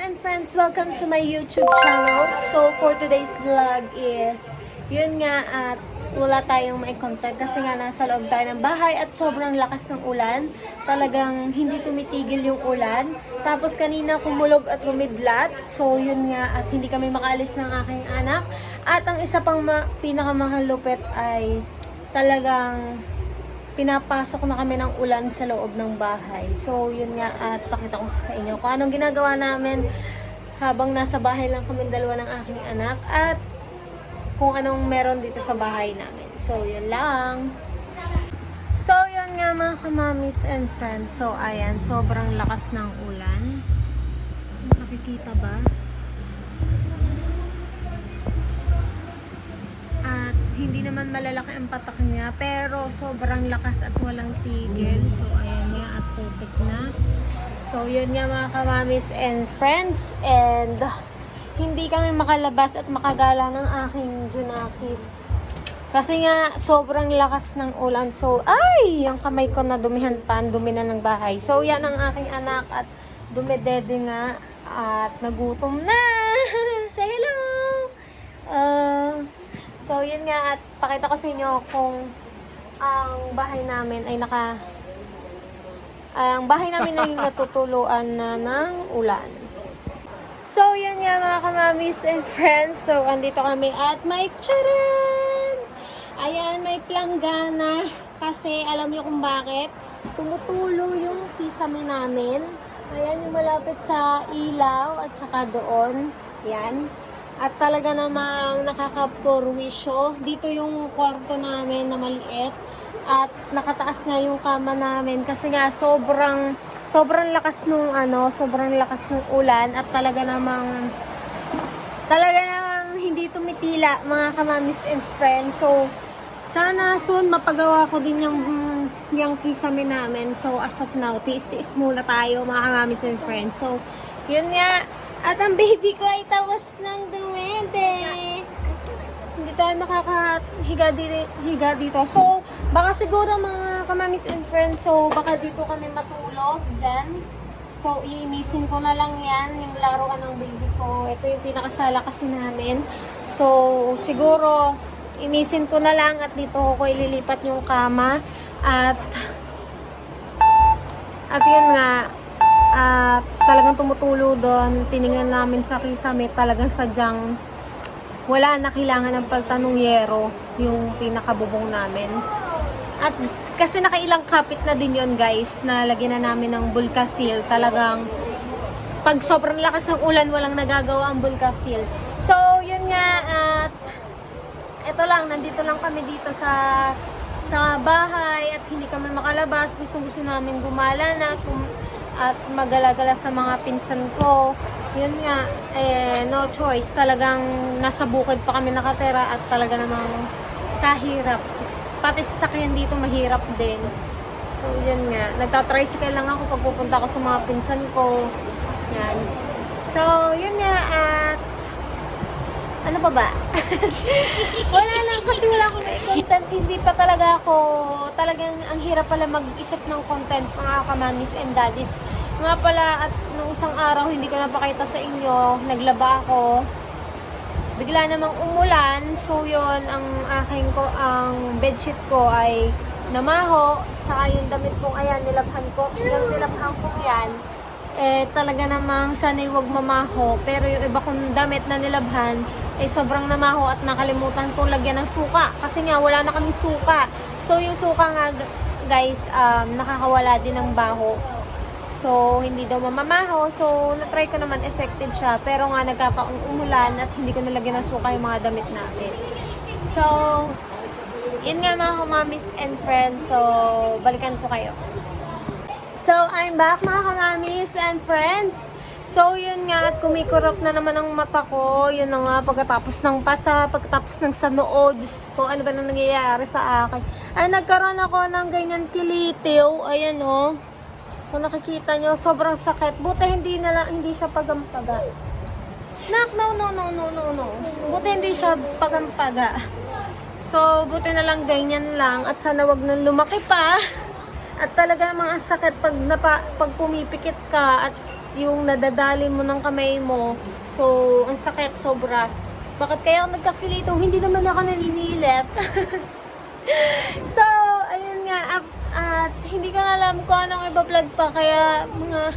and friends, welcome to my YouTube channel. So for today's vlog is, yun nga at wala tayong may content kasi nga nasa loob tayo ng bahay at sobrang lakas ng ulan. Talagang hindi tumitigil yung ulan. Tapos kanina kumulog at kumidlat. So yun nga at hindi kami makaalis ng aking anak. At ang isa pang pinakamahalupit ay talagang pinapasok na kami ng ulan sa loob ng bahay. So, yun nga at pakita ko sa inyo kung anong ginagawa namin habang nasa bahay lang kami dalawa ng aking anak at kung anong meron dito sa bahay namin. So, yun lang. So, yun nga mga kamamis and friends. So, ayan, sobrang lakas ng ulan. Nakikita ba? Hindi naman malalaki ang patak niya, pero sobrang lakas at walang tigil. So, ayan nga at putik na. So, yun nga mga kamamis and friends. And, hindi kami makalabas at makagala ng aking Junakis. Kasi nga, sobrang lakas ng ulan. So, ay! Yung kamay ko na dumihan pa, dumi na ng bahay. So, yan ang aking anak at dumedede nga at nagutom na. Say hello! So, yun nga at pakita ko sa inyo kung ang bahay namin ay ang bahay namin ay natutuluan na ng ulan. So, yun nga mga kamamis and friends. So, andito kami at may charan! Ayan, may planggana. Kasi, alam niyo kung bakit? Tumutulo yung kisame namin. Ayan, yung malapit sa ilaw at saka doon. Yan. At talaga namang nakakapurwisyo. Dito yung kwarto namin na maliit. At nakataas nga yung kama namin. Kasi nga sobrang lakas nung sobrang lakas ng ulan. At talaga namang hindi tumitila mga kamamis and friends. So, sana soon mapagawa ko din yung kisame namin. So, as of now, tiis-tiis muna tayo mga kamamis and friends. So, yun nga. At ang baby ko ay tawas ng duwende. Hindi tayo makakahiga dito. So, baka siguro mga kamamis and friends, so baka dito kami matulog dyan. So, iinisin ko na lang yan, yung laruan ng baby ko. Ito yung pinakasala kasi namin. So, siguro, imisin ko na lang at dito ko ililipat yung kama. At yun nga, talagang tumutulo doon. Tiningnan namin sa kisame, talagang sadyang wala na kailangan ng paltanong yero yung pinakabubong namin. At kasi nakailang kapit na din yon guys, na lagyan na namin ng Bulkasil. Talagang pag sobrang lakas ng ulan, walang nagagawa ang Bulkasil. So, yun nga at eto lang, nandito lang kami dito sa bahay at hindi kami makalabas. Gusto namin gumala na at magalagala sa mga pinsan ko. Yun nga, no choice. Talagang nasa bukid pa kami nakatira at talaga namang kahirap. Pati sasakyan dito mahirap din. So, yun nga. Nagtatricycle lang ako pag pupunta ko sa mga pinsan ko. Yan. So, yun nga at ano pa ba? Wala lang kasi wala akong content. Hindi pa talaga ako, talagang ang hirap pala mag-isip ng content mga kamamis and daddies. Nga pala at nung isang araw hindi ko napakita sa inyo, naglaba ako. Bigla namang umulan. So yun, ang bedsheet ko ay namaho. Tsaka yung damit kong ayan, nilabhan ko yan. Talaga namang sanay wag mamaho. Pero yung iba kong damit na nilabhan, sobrang namaho at nakalimutan kong lagyan ng suka. Kasi nga, wala na kaming suka. So, yung suka nga, guys, nakakawala din ng baho. So, hindi daw mamamaho. So, na-try ko naman, effective siya. Pero nga, nagkakaumulan at hindi ko nalagyan ng suka yung mga damit namin. So, yun nga mga kamamis and friends. So, balikan ko kayo. So, I'm back mga kamamis and friends. So, yun nga, at kumikurap na naman ang mata ko. Yun na nga, pagkatapos ng pasa, pagkatapos ng sa noo, Diyos ko, ano ba na nangyayari sa akin? Ay, nagkaroon ako ng ganyan kilitiw. Ayan, oh. Kung nakikita nyo, sobrang sakit. Buti hindi siya pagampaga. Nak, no. Buti hindi siya pagampaga. So, buti na lang ganyan lang. At sana wag nang lumaki pa. At talaga namang ang sakit pag pumipikit ka at yung nadadali mo ng kamay mo. So, ang sakit, sobra. Bakit kaya ako nagkakilito? Hindi naman ako naninilit. So, ayun nga. At hindi ko na alam kung anong iba-vlog pa. Kaya, mga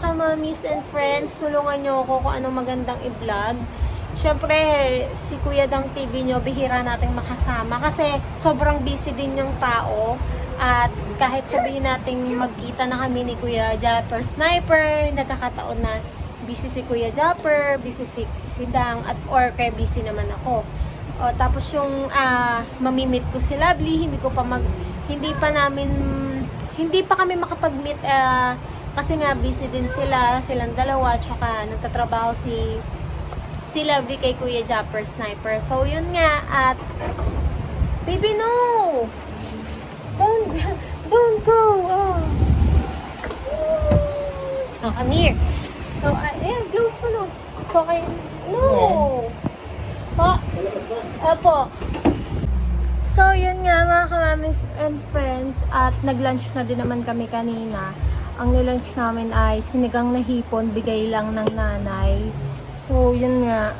kamamis and friends, tulungan nyo ako kung anong magandang i-vlog. Siyempre, si Kuya Dang TV nyo, bihira nating makasama. Kasi, sobrang busy din yung tao. At kahit sabihin natin magkita na kami ni Kuya Japper Sniper, nagkakataon na busy si Kuya Japper, busy si Dang, at or kaya busy naman ako. O, tapos yung mamimit ko si Lovely, hindi pa kami makapag-meet kasi nga busy din silang dalawa, tsaka nagtatrabaho si Lovely kay Kuya Japper Sniper. So yun nga, at baby, no! Don't go! Oh, come here. So, ayan, close mo, no? So, no! Opo. So, yun nga mga kamamis and friends, at nag-lunch na din naman kami kanina. Ang nilunch namin ay sinigang na hipon, bigay lang ng nanay. So, yun nga.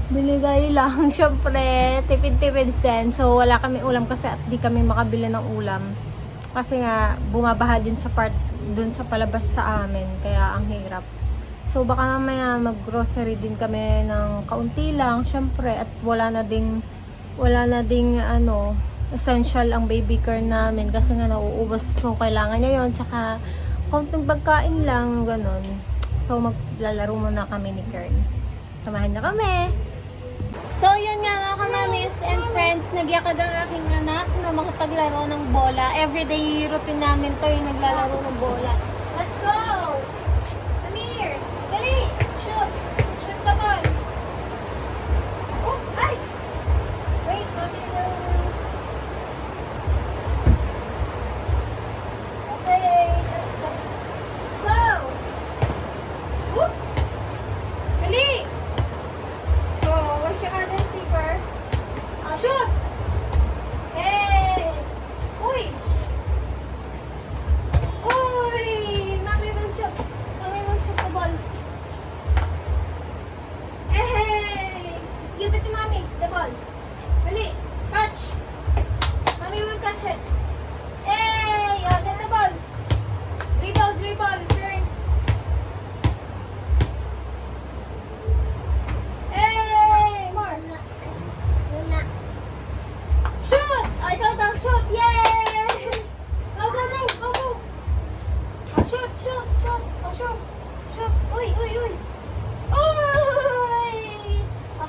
Binigay lang, syempre, tipid-tipid din. So, wala kami ulam kasi at di kami makabili ng ulam. Kasi nga, bumabaha din sa part dun sa palabas sa amin. Kaya, ang hirap. So, baka mamaya mag-grocery din kami ng kaunti lang, syempre. At wala na ding essential ang baby corn namin. Kasi nga, nauubos. So, kailangan niya yun. Tsaka, kaunting pagkain lang, ganun. So, maglalaro muna kami ni Kern. Samahan niya kami. So, yun nga mga kamamis and friends, nagyakad ang aking anak na makapaglaro ng bola. Everyday routine namin to yung naglalaro ng bola. Let's go! Come here! Dali! Shoot! Shoot the ball! Oh! Ay! Wait, mami na. Okay, let's go! Oops! Dali! What's your other sleeper? Shoot! Hey! Uy! Uy! Mommy will shoot. Mommy will shoot the ball. Hey! Give it to mommy, the ball. Really? Catch! Mommy will catch it. Hey! Oh, get the ball. Dribble, turn. Shoot! Yay! Go! Oh, shoot! Oh, shoot! Uy! Uy!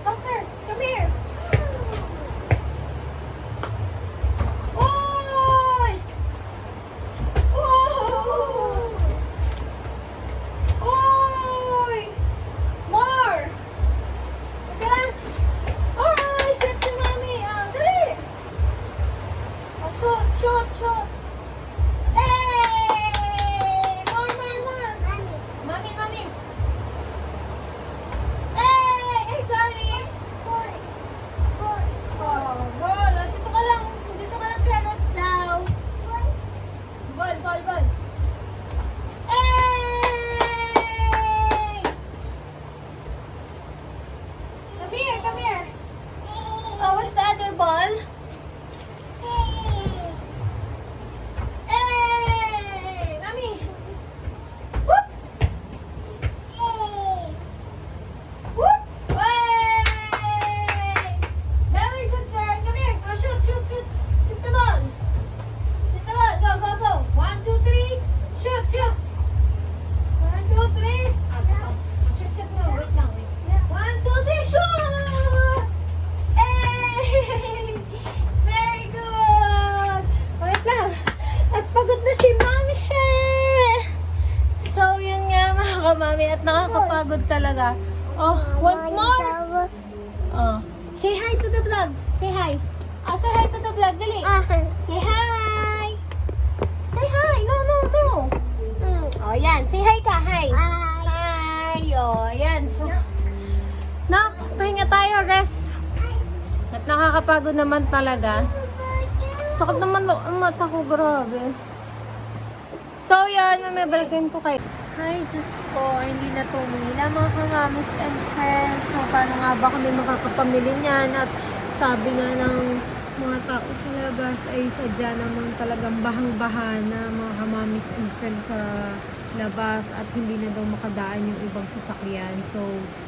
Faster! Come here! Uy! Uy! More! Okay lang? Uy! Shoot si mami! Dali! Shoot! Hey! More! Mommy! Hey! Sorry! Oh, ball! Dito ka lang, carrots daw. Ball! Hey! Come here! Oh, where's the other ball? Mami, at nakakapagod talaga. Oh, want more? Oh, say hi to the vlog. Say hi. Say hi to the vlog, dali. Say hi. Say hi. No. Oh, yan. Say hi ka. Hi. Oh, yan. So, pahinga tayo. Rest. At nakakapagod naman talaga. Sakit naman ang mata ko. Grabe. So, yan. May balikin ko kayo. Ay, Diyos ko, hindi na tumila mga kamamis and friends. So, paano nga ba kami makakapamili niyan? At sabi nga ng mga tao sa labas ay sadya naman talagang bahang-baha na mga kamamis and friends sa labas at hindi na daw makadaan yung ibang sasakyan. So,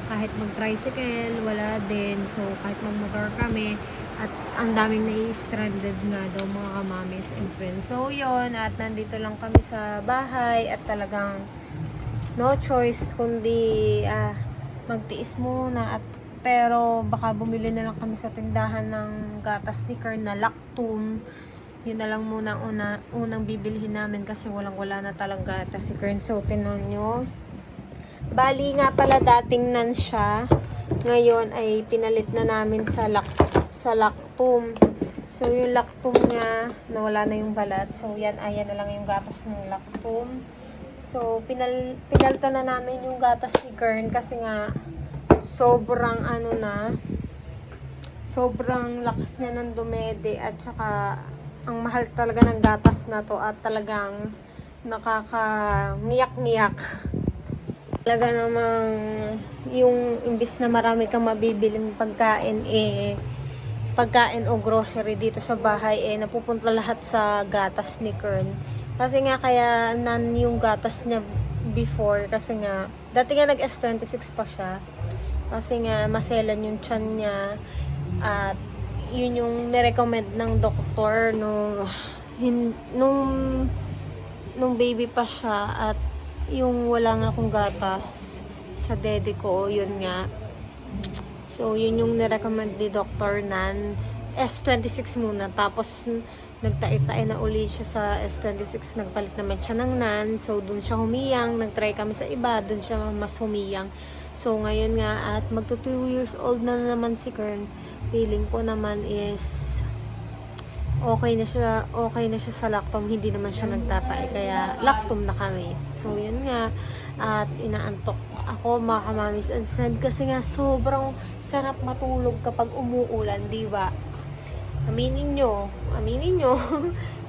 kahit mag-tricycle, wala din. So, kahit mag-motor kami, at ang daming nai-stranded nga daw mga kamamis and friends. So, yun. At nandito lang kami sa bahay at talagang no choice kundi magtiis muna. At pero baka bumili na lang kami sa tindahan ng gatas ni Kern na Lactum. Yun na lang muna unang bibilhin namin kasi wala na talagang gatas si Kern. So, tinan nyo. Bali nga pala dating nan siya. Ngayon ay pinalit na namin sa Lactum. So, yung Lactum niya, nawala na yung balat. So, ayan na lang yung gatas ng Lactum. So, pinalta na namin yung gatas ni Kern kasi nga sobrang sobrang lakas niya ng dumede at saka ang mahal talaga ng gatas na to at talagang nakaka-ngiyak-ngiyak. Talaga namang yung imbis na marami kang mabibiling pagkain o grocery dito sa bahay napupunta lahat sa gatas ni Kern. Kasi nga kaya yung gatas niya before kasi nga dati nga nag S26 pa siya kasi nga maselan yung tiyan niya at yun yung nirecommend ng doktor nung baby pa siya at yung wala nga akong gatas sa dede ko, yun nga. So, yun yung nirecommend ni Dr. Nan. S26 muna. Tapos, nagtae-tae na uli siya sa S26. Nagpalit naman siya ng Nan. So, dun siya humiyang. Nagtry kami sa iba. Dun siya mas humiyang. So, ngayon nga, at magto 2 years old na naman si Kern. Feeling ko naman is okay na siya sa Lactum, hindi naman siya nagtatae, kaya Lactum na kami. So, yun nga, at inaantok ako mga kamamis and friend kasi nga sobrang sarap matulog kapag umuulan, di ba? Aminin nyo.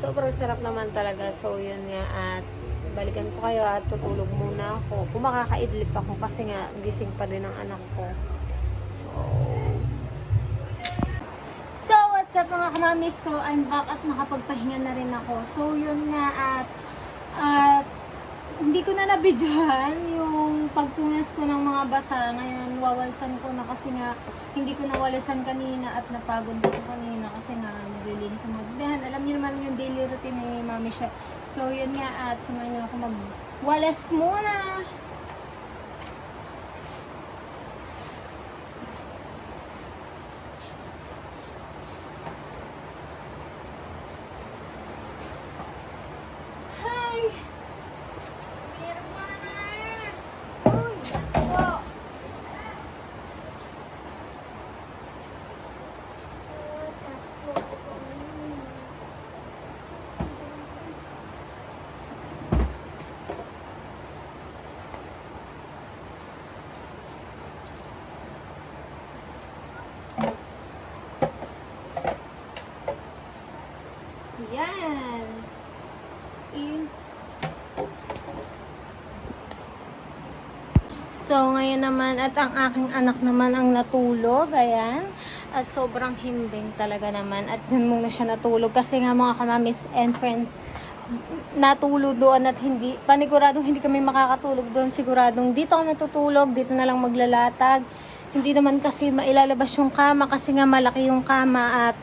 Sobrang sarap naman talaga. So, yun nga, at balikan ko kayo at tutulog muna ako. Kung makakaidlip ako kasi nga gising pa din ang anak ko. So, what's up mga kamamis? So, I'm back at nakapagpahinga na rin ako. So, yun nga at hindi ko na nabidyohan yung pagpunas ko ng mga basa. Ngayon, wawalsan ko na kasi nga hindi ko nawalisan kanina at napagod ko kanina kasi nga naglilinis sa mga bidahan. Alam niyo naman yung daily routine ni Mami siya. So, yun nga at samahan niyo ako magwalas muna. Yan. So, ngayon naman, at ang aking anak naman ang natulog, ayan. At sobrang himbing talaga naman. At dun muna siya natulog kasi nga mga kamamis and friends, natulog doon at paniguradong hindi kami makakatulog doon. Siguradong dito kami tutulog, dito na lang maglalatag. Hindi naman kasi mailalabas yung kama kasi nga malaki yung kama at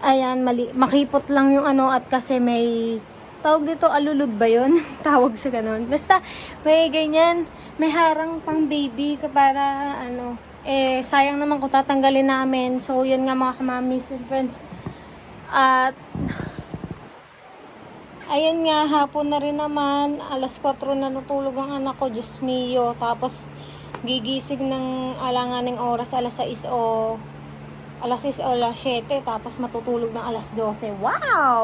ayan, makipot lang yung at kasi may tawag dito, alulod ba yun? Tawag sa ganun. Basta may ganyan, may harang pang baby para sayang naman kung tatanggalin namin. So yun nga mga kamamis and friends. At ayun nga, hapon na rin naman, alas 4 na natulog ang anak ko, Diyos mio. Tapos gigising ng alanganing oras alas 6 o alas 7, tapos matutulog ng alas 12. Wow!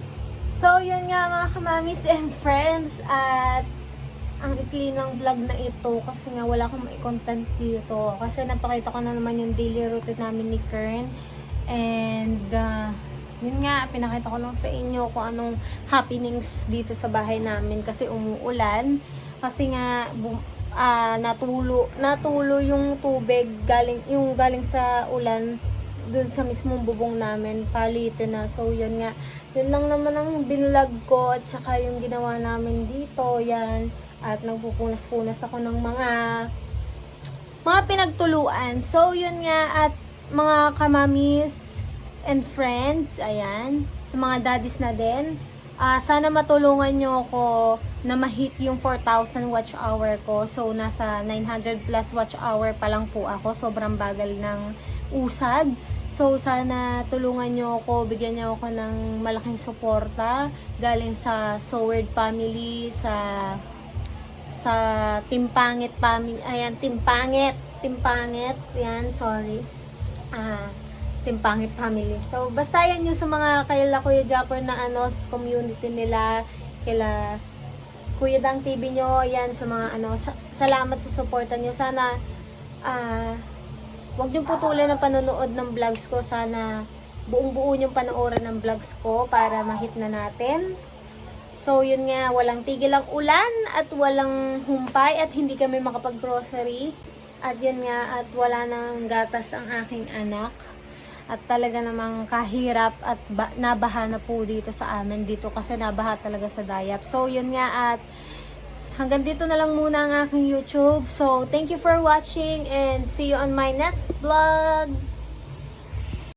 So, yun nga mga kamamis and friends, at ang ikli ng vlog na ito kasi nga wala akong mai-content dito. Kasi napakita ko na naman yung daily routine namin ni Kern. And, yun nga, pinakita ko lang sa inyo kung anong happenings dito sa bahay namin kasi umuulan. Kasi nga natulo yung tubig galing sa ulan dun sa mismong bubong namin, palitin na. So yun nga, yun lang naman ang binlog ko at saka yung ginawa namin dito, yan. At nagpupunas-punas ako ng mga pinagtuluan. So yun nga, at mga kamamis and friends, ayan, sa mga daddies na din, sana matulungan nyo ako na ma-hit yung 4,000 watch hour ko. So nasa 900 plus watch hour pa lang po ako, sobrang bagal ng usad. So, sana tulungan nyo ako, bigyan nyo ako ng malaking suporta galing sa Soward family, sa Timpangit family, ayan, Timpangit, yan, sorry, Timpangit family. So, basta yan yung sa mga kaila Kuya Japper na community nila, kaila Kuya Dang TV nyo, yan, sa mga salamat sa suporta nyo. Sana, huwag niyong putulan ng panonood ng vlogs ko. Sana buong-buo niyong panoorin ng vlogs ko para ma-hit na natin. So, yun nga, walang tigil ang ulan at walang humpay at hindi kami makapag-grocery. At yun nga, at wala nang gatas ang aking anak. At talaga namang kahirap at nabaha na po dito sa amin dito kasi nabaha talaga sa Dayap. So, yun nga, at hanggang dito na lang muna ang aking YouTube. So, thank you for watching and see you on my next vlog.